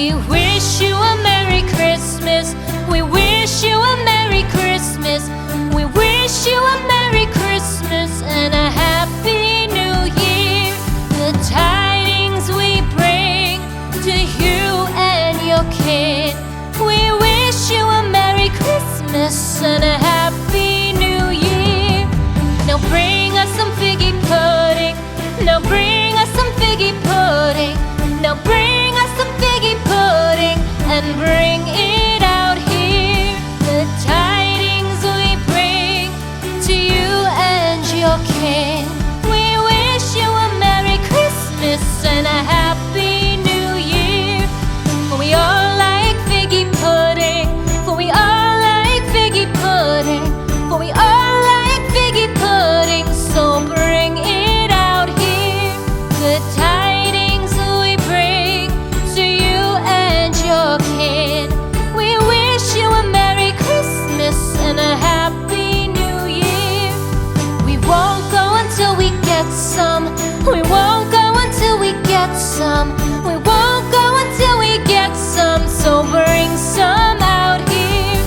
We wish you a Merry Christmas. We wish you a Merry Christmas. We wish you a Merry Christmas and a Happy New Year. The tidings we bring to you and your kid. We wish you a Merry Christmas and a Happy New Year. Now bring us some figgy pudding. Now bring us some figgy pudding. Now bring us some figgy pudding and bring it out here. The tidings we bring to you and your kin. We wish you a Merry Christmas and a Happy New Year. For we all like figgy pudding. For we all like figgy pudding. For we all like figgy pudding. So bring it out here. The tidings we bring to you and your kin. We wish you a Merry Christmas and a Happy New Year. We won't go until we get some. We won't go until we get some. We won't go until we get some. So bring some out here.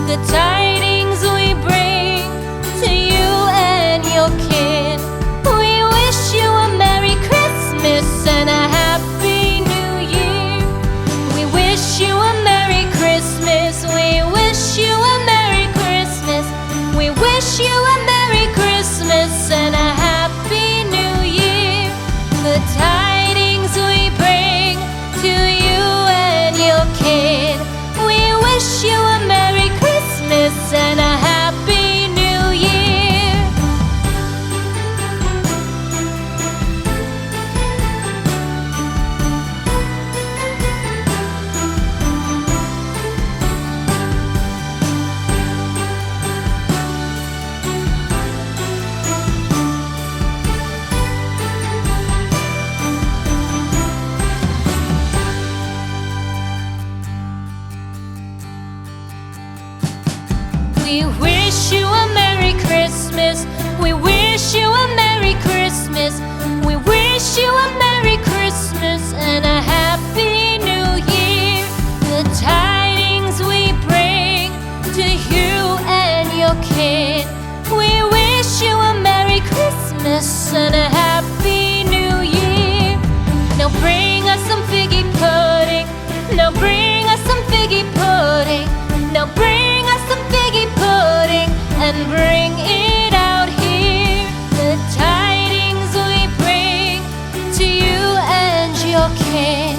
The tidings we bring to you and your kin. We wish you a Merry Christmas and a Happy New Year. We wish you a Merry Christmas. We wish you a Merry Christmas. We wish you a Merry Christmas and a Happy New Year. The tidings we bring to you and your kid. We wish you a Merry Christmas and a Happy New Year. We wish you a Merry Christmas. We wish you a Merry Christmas. We wish you a Merry Christmas and a Happy New Year. The tidings we bring to you and your kid. We wish you a Merry Christmas and a Happy New Year. Now bring us some figgy pudding. Now bring us some figgy pudding. Now bring us some figgy pudding and bring it out here. The tidings we bring to you and your kin.